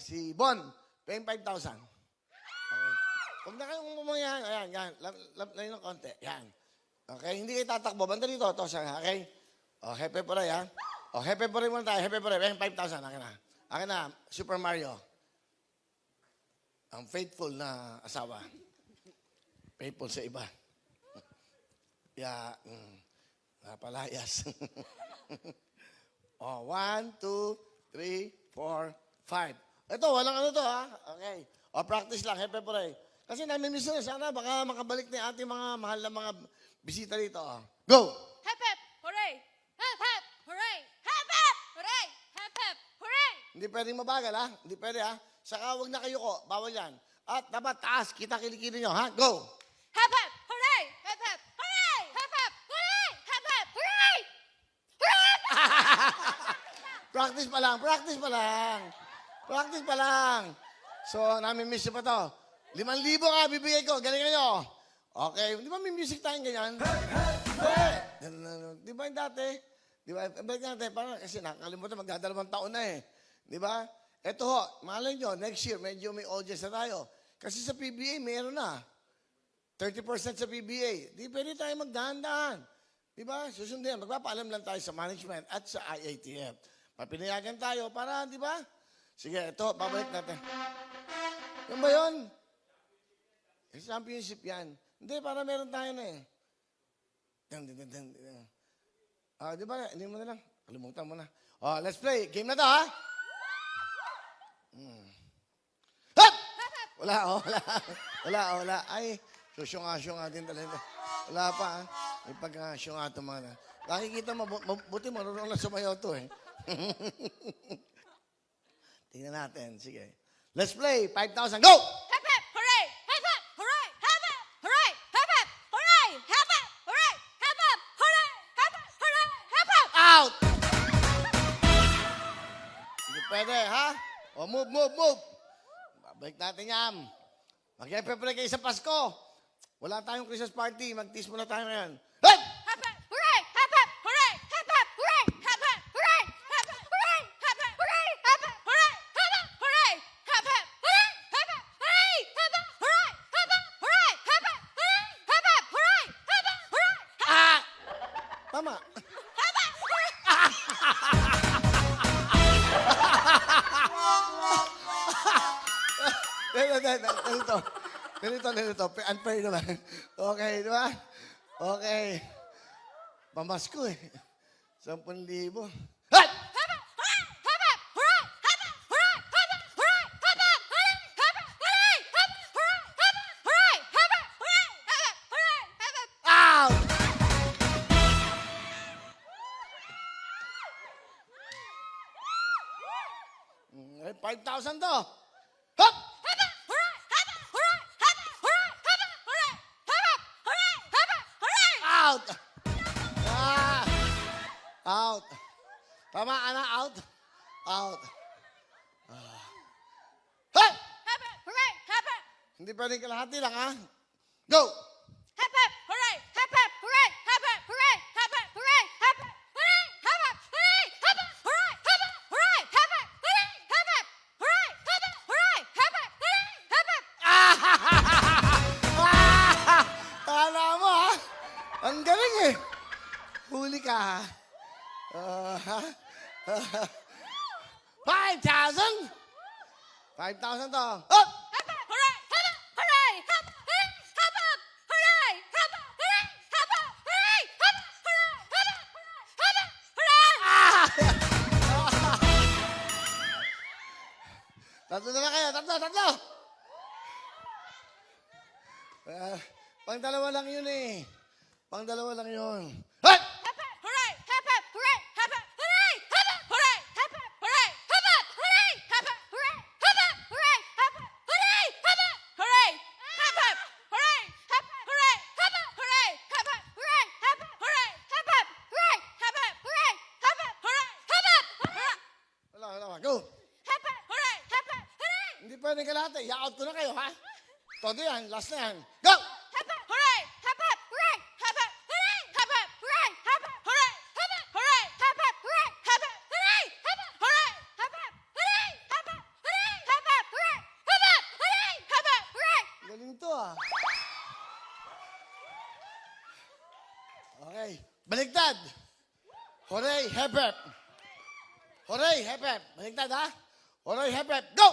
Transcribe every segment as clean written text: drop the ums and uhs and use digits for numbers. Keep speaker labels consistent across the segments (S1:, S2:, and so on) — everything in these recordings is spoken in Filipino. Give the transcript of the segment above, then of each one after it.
S1: Si Bon. Paying 5,000. Okay. Huwag na kayong umumayan. Ayan, yan. Layo ng konti. Yan. Okay, hindi kayo tatakbo. Banda dito. Ito siya, okay? O, Hepe Poray, ha? O, Hepe Poray muna tayo. Hepe Poray, paying 5,000. Akin na. Akin na, Super Mario. Ang faithful na asawa. Faithful sa iba. Yeah, napalayas. Oh, 1, 2, 3, 4, 5. Ito, walang ano to, ha? Okay. O, practice lang, Hepe Poray. Kasi namimiss na sana, baka makabalik na ating mga mahal na mga bisita dito. Oh. Go!
S2: Hep, hep, hooray! Hep, hep, hooray! Hep, hep, hooray! Hep, hep, hooray!
S1: Hindi pwedeng mabagal, ha? Hindi pwede, ha? Saka huwag na kayo ko. Bawal yan. At dapat taas. Kita kilikili nyo, ha? Go!
S2: Hep, hep, hooray! Hep, hep, hooray! Hep, hep, hooray! Hep, hep, hooray! Hooray!
S1: Practice pa lang. Practice pa lang. Practice pa lang. So, namimiss nyo pa to. 5,000 nga bibigay ko. Galingan nyo. Okay. Di ba may music tayong ganyan? Hey! Di ba yung dati? Di ba? Balik natin. Parang kasi nakakalimutan. Magdadalawang taon na eh. Di ba? Ito ho. Malay nyo, next year, medyo may audience na tayo. Kasi sa PBA, mayroon na. 30% sa PBA. Di pwede tayo magdahan-dahan. Di ba? Susundin. Magpapaalam lang tayo sa management at sa IATF. Papinayagan tayo para, di ba? Sige, ito. Babalik natin. Yan ba yun? Championship yan. Hindi, para meron tayo na eh. Di ba? Hindi mo na lang. Kalimutan mo na. Oh, let's play. Game na to, ha? Hop! Wala, oh, wala. Wala. Ay, susyunga din talaga. Wala pa, ha? May pagkasyunga ito mga na. Nakikita mo, buti marunong lang sumayaw to, eh. Tingnan natin. Sige. Let's play. 5,000. Go!
S2: Hep, hep, hooray! Hep, hep, hooray! Hep, hep, hooray! Hep, hep, hooray! Hep, hep, hooray! Hep, hep, hooray! Hep, hep, hooray! Hep, hep!
S1: Out! Hindi pwede, ha? O, move. Babalik natin yan. Mag-epe-pre kayo sa Pasko. Wala tayong Christmas party. Mag-tease muna tayo ngayon. Hey!
S2: Hep, hep, hooray! Hep, hep, hooray! Hep, hep, hooray! Hep, hep, hooray! Hep, hep, hooray! Hep, hep, hooray! Hep, hep, hooray! Hep, hep, hooray! Hep, hep, hooray! Hep, hep, hooray! Hep, hep, hooray! Hep, hep, hooray! Hep, hep, hooray! Hep, hep, hooray! Hep, hep, hooray!
S1: Ah! Tama.
S2: Hep, hep, hooray!
S1: Ganito. Unfair naman. Okay, di ba? Okay. Pamasko eh. 10,000. Hey!
S2: Hep, hep, hooray! Hep, hep, hooray! Hep, hep, hooray! Hep, hep, hooray! Hep, hep, hooray! Hep, hep, hooray! Hep, hep, hooray! Hep, hep, hooray! Hep, hep, hooray! Hep, hep, hooray! Hep, hep.
S1: Out! Ay, 5,000 to. Hop!
S2: Hep, hep, hooray! Hep, hep, hooray! Hep, hep, hooray! Hep, hep, hooray! Hep, hep, hooray! Hep, hep, hooray!
S1: Out! Ah! Out. Tama, Ana, out. Out. Ah. Hey!
S2: Hep, hep, hooray! Hep, hep.
S1: Hindi pwedeng kalahati lang, ha? Go!
S2: Hep, hep, hooray! Hep, hep, hooray! Hep, hep, hooray! Hep, hep, hooray! Hep, hep, hooray! Hep, hep, hooray! Hep, hep, hooray! Hep, hep, hooray! Hep, hep, hooray! Hep, hep, hooray! Hep, hep, hooray! Hep, hep, hooray! Hep, hep.
S1: Ah! Kala mo, ha? Ang galing, eh. Huli ka, ha? 5,000? 5,000 to. Up!
S2: Hep, hep, hooray! Hep, hep, hooray! Hep, hep, hooray! Hep, hep, hooray! Hep, hep, hooray! Hep, hep, hooray! Hep, hep, hooray! Hep, hep, hooray! Hep, hep, hooray!
S1: Ah! Tatlo na lang kayo. Tatlo. Pang-dalawa lang yun, eh. Pang-dalawa lang yun. Hey!
S2: Hep, hep, hooray! Hep, hep, hooray! Hep, hep, hooray! Hep, hep, hooray! Hep, hep, hooray! Hep, hep, hooray! Hep, hep, hooray! Hep, hep, hooray! Hep, hep, hooray! Hep, hep, hooray! Hep, hep, hooray! Hep, hep, hooray! Hep, hep, hooray! Hep, hep, hooray! Hep, hep, hooray! Hep, hep, hooray! Hep, hep, hooray! Hep, hep, hooray! Hep, hep, hooray!
S1: Wala. Go.
S2: Hep, hep, hooray! Hep, hep, hooray!
S1: Hindi pwedeng kalahati. I-out ko na kayo, ha? Todo yan. Last na yan. Go!
S2: Hep, hep, hooray! Hep, hep, hooray! Hep, hep, hooray! Hep, hep, hooray! Hep, hep, hooray! Hep, hep, hooray! Hep, hep, hooray! Hep, hep, hooray! Hep, hep, hooray! Hep, hep, hooray! Hep, hep, hooray! Hep,
S1: Baligtad. Hooray, hep, hep. Hooray, hep, hep. Baligtad, ha? Hooray, hep, hep. Go!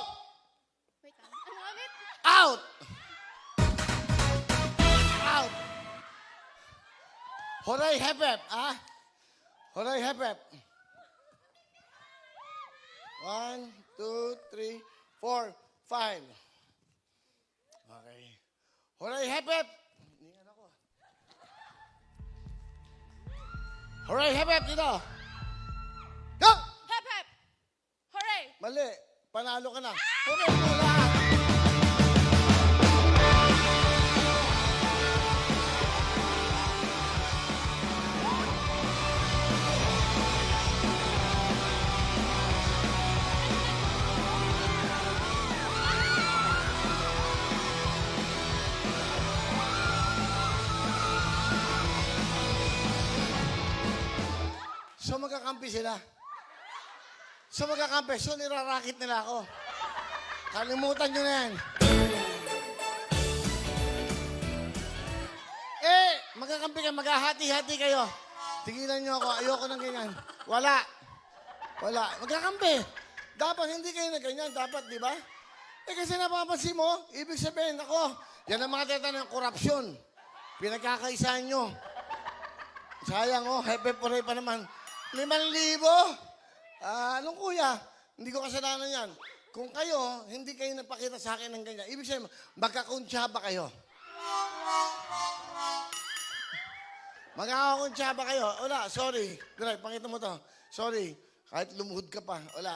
S2: Wait lang. Ano ulit?
S1: Out! Out! Hooray, hep, hep, ha? Hooray, hep, hep. 1, 2, 3, 4, 5. Okay. Hooray, hep, hep. Hiningan ako. Hooray, hep, hep. Dito. Go!
S2: Hep, hep. Hooray.
S1: Mali. Panalo ka na. Hooray, wala. So magkakampi sila. So magkakampi. So nirarakit nila ako. Kalimutan nyo na yan. Magkakampi kayo. Maghahati-hati kayo. Tigilan nyo ako. Ayoko ng ganyan. Wala. Wala. Magkakampi. Dapat hindi kayo na ganyan. Dapat, di ba? Kasi napapansin mo, ibig sabihin ako, yan ang mga tatanong, korupsyon. Pinagkakaisahan nyo. Sayang, hepe pure pa naman. 5,000? Anong kuya? Hindi ko kasalanan yan. Kung kayo, hindi kayo nagpakita sa akin ng ganyan, ibig sabihin, magkakuntsaba kayo. Magkakakuntsaba kayo. Wala, sorry. Direk, pakita mo to. Sorry. Kahit lumuhod ka pa. Wala.